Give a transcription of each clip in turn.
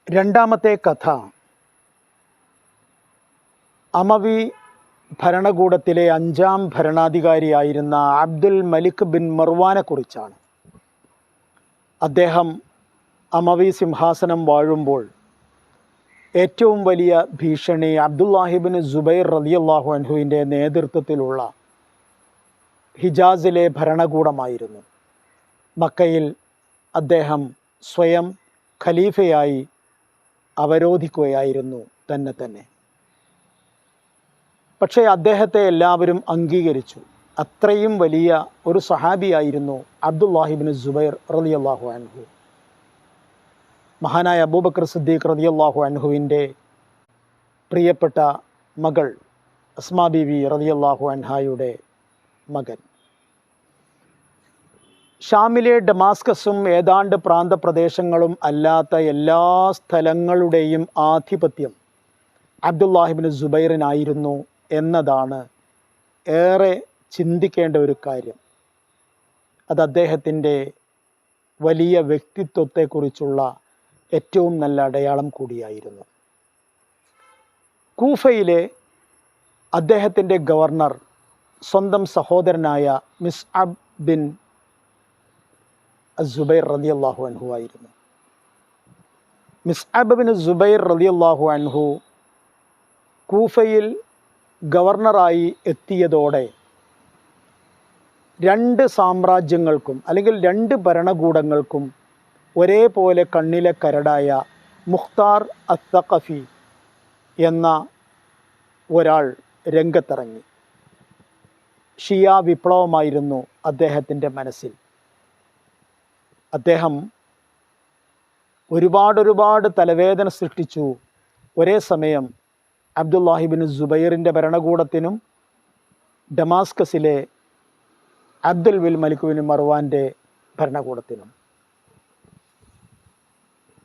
രണ്ടാമത്തെ കഥ അമവി ഭരണകൂടത്തിലെ 5ാം ഭരണാധികാരിയായിരുന്ന അബ്ദുൽ മലിക് ബിൻ മർവാനെക്കുറിച്ചാണ്. അദ്ദേഹം അമവി സിംഹാസനം വാഴുമ്പോൾ ഏറ്റവും വലിയ ഭീഷണി അബ്ദുല്ലാഹിബിൻ സുബൈർ റളിയല്ലാഹു അൻഹുവിൻ്റെ നേതൃത്വത്തിലുള്ള ഹിജാസിലെ ഭരണകൂടമായിരുന്നു. മക്കയിൽ അദ്ദേഹം സ്വയം ഖലീഫയായി അവരോധിക്കുകയായിരുന്നു തന്നെ. പക്ഷേ അദ്ദേഹത്തെ എല്ലാവരും അംഗീകരിച്ചു. അത്രയും വലിയ ഒരു സഹാബിയായിരുന്നു അബ്ദുല്ലാഹിബിൻ സുബൈർ റളിയല്ലാഹു അൻഹു. മഹാനായ അബൂബക്കർ സിദ്ദീഖ് റളിയല്ലാഹു അൻഹുവിൻ്റെ പ്രിയപ്പെട്ട മകൾ അസ്മാ ബീവി റളിയല്ലാഹു അൻഹായുടെ മകൻ. ഷാമിലെ ഡമാസ്കസും ഏതാണ്ട് പ്രാന്തപ്രദേശങ്ങളും അല്ലാത്ത എല്ലാ സ്ഥലങ്ങളുടെയും ആധിപത്യം അബ്ദുല്ലാഹിബിൻ സുബൈറിനായിരുന്നു എന്നതാണ് ഏറെ ചിന്തിക്കേണ്ട ഒരു കാര്യം. അത് അദ്ദേഹത്തിൻ്റെ വലിയ വ്യക്തിത്വത്തെക്കുറിച്ചുള്ള ഏറ്റവും നല്ല അടയാളം കൂടിയായിരുന്നു. കൂഫയിലെ അദ്ദേഹത്തിൻ്റെ ഗവർണർ സ്വന്തം സഹോദരനായ മിസ്അബ് ബിൻ സുബൈർ റളിയല്ലാഹു അൻഹു ആയിരുന്നു. മിസ്അബ് ബിൻ സുബൈർ റളിയല്ലാഹു അൻഹു കൂഫയിൽ ഗവർണറായി എത്തിയതോടെ 2 സാമ്രാജ്യങ്ങൾക്കും അല്ലെങ്കിൽ 2 ഭരണകൂടങ്ങൾക്കും ഒരേപോലെ കണ്ണിലെ കരടായ മുഖ്താർ അസ്സഖഫി എന്ന ഒരാൾ രംഗത്തിറങ്ങി. ഷിയ വിപ്ലവമായിരുന്നു അദ്ദേഹത്തിൻ്റെ മനസ്സിൽ. അദ്ദേഹം ഒരുപാട് തലവേദന സൃഷ്ടിച്ചു. ഒരേ സമയം അബ്ദുല്ലാഹിബിൻ സുബൈറിൻ്റെ ഭരണകൂടത്തിനും ഡമാസ്കസിലെ അബ്ദുൽ മലിക് ബിൻ മർവാൻ്റെ ഭരണകൂടത്തിനും.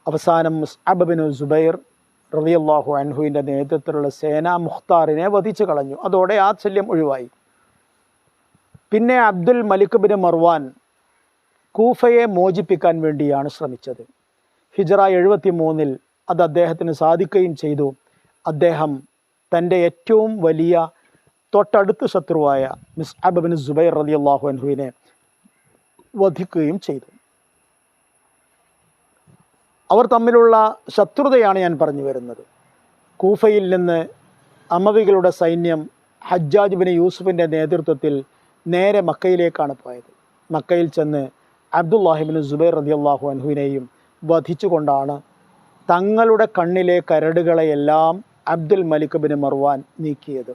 അവസാനം മുസ്അബ് ബിൻ സുബൈർ റളിയല്ലാഹു അൻഹുവിൻ്റെ നേതൃത്വത്തിലുള്ള സേന മുഖ്താറിനെ വധിച്ചു കളഞ്ഞു. അതോടെ ആ ശല്യം ഒഴിവായി. പിന്നെ അബ്ദുൽ മലിക് ബിൻ മർവാൻ കൂഫയെ മോചിപ്പിക്കാൻ വേണ്ടിയാണ് ശ്രമിച്ചത്. ഹിജ്റ 73 അത് അദ്ദേഹത്തിന് സാധിക്കുകയും ചെയ്തു. അദ്ദേഹം തൻ്റെ ഏറ്റവും വലിയ തൊട്ടടുത്ത ശത്രുവായ മിസ്അബ് ബിൻ സുബൈർ റളിയല്ലാഹു അൻഹുവിനെ വധിക്കുകയും ചെയ്തു. അവർ തമ്മിലുള്ള ശത്രുതയാണ് ഞാൻ പറഞ്ഞു വരുന്നത്. കൂഫയിൽ നിന്ന് അമവികളുടെ സൈന്യം ഹജ്ജാജ് ബിൻ യൂസുഫിൻ്റെ നേതൃത്വത്തിൽ നേരെ മക്കയിലേക്കാണ് പോയത്. മക്കയിൽ ചെന്ന് അബ്ദുല്ലാഹിബിൻ സുബൈർ റളിയല്ലാഹു അൻഹുവിനെയും വധിച്ചുകൊണ്ടാണ് തങ്ങളുടെ കണ്ണിലെ കരടുകളെയെല്ലാം അബ്ദുൽ മലിക് ബിൻ മർവാൻ നീക്കിയത്.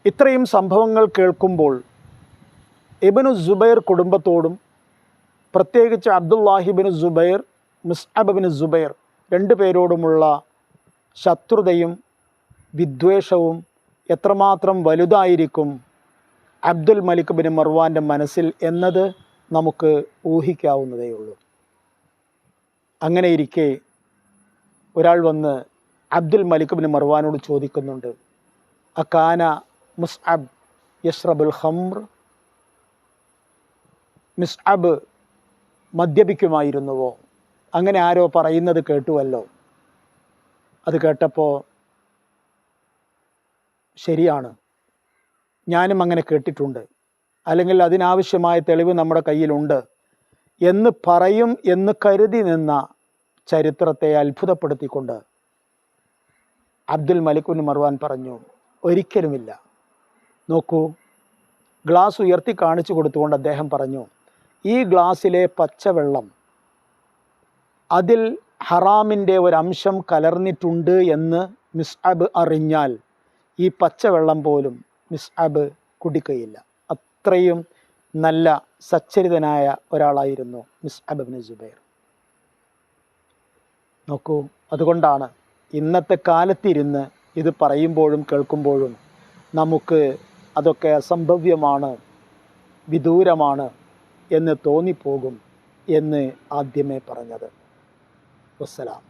ഇത്രയും സംഭവങ്ങൾ കേൾക്കുമ്പോൾ ഇബ്നു സുബൈർ കുടുംബത്തോടും പ്രത്യേകിച്ച് അബ്ദുല്ലാഹിബിൻ സുബൈർ മുസ്അബ് ബിൻ സുബൈർ 2 പേരോടുമുള്ള ശത്രുതയും വിദ്വേഷവും എത്രമാത്രം വലുതായിരിക്കും അബ്ദുൽ മലിക് ബിൻ മർവാൻ്റെ മനസ്സിൽ എന്നത് നമുക്ക് ഊഹിക്കാവുന്നതേയുള്ളൂ. അങ്ങനെയിരിക്കെ ഒരാൾ വന്ന് അബ്ദുൽ മലിക് ബിൻ മർവാനോട് ചോദിക്കുന്നുണ്ട്, അകാന മുസ്അബ് യശ്റബുൽ ഖംർ, മുസ്അബ് മദ്യപിക്കുമായിരുന്നുവോ? അങ്ങനെ ആരോ പറയുന്നത് കേട്ടുവല്ലോ. അത് കേട്ടപ്പോൾ ശരിയാണ്, ഞാനും അങ്ങനെ കേട്ടിട്ടുണ്ട്, അല്ലെങ്കിൽ അതിനാവശ്യമായ തെളിവ് നമ്മുടെ കയ്യിലുണ്ട് എന്ന് പറയും എന്ന് കരുതി നിന്ന ചരിത്രത്തെ അത്ഭുതപ്പെടുത്തിക്കൊണ്ട് അബ്ദുൽ മലിക് ബിൻ മർവാൻ പറഞ്ഞു, ഒരിക്കലുമില്ല. നോക്കൂ, ഗ്ലാസ് ഉയർത്തി കാണിച്ചു കൊടുത്തുകൊണ്ട് അദ്ദേഹം പറഞ്ഞു, ഈ ഗ്ലാസ്സിലെ പച്ചവെള്ളം അതിൽ ഹറാമിൻ്റെ ഒരംശം കലർന്നിട്ടുണ്ട് എന്ന് മിസ്അബ് അറിഞ്ഞാൽ ഈ പച്ചവെള്ളം പോലും മിസ്അബ് കുടിക്കുകയില്ല. അത്രയും നല്ല സച്ചരിതനായ ഒരാളായിരുന്നു മിസ്അബ് ബിൻ സുബൈർ. നോക്കൂ, അതുകൊണ്ടാണ് ഇന്നത്തെ കാലത്തിരുന്ന് ഇത് പറയുമ്പോഴും കേൾക്കുമ്പോഴും നമുക്ക് അതൊക്കെ അസംഭവ്യമാണ്, വിദൂരമാണ് എന്ന് തോന്നിപ്പോകും എന്ന് ആദ്യമേ പറഞ്ഞത്. വസ്സലാം.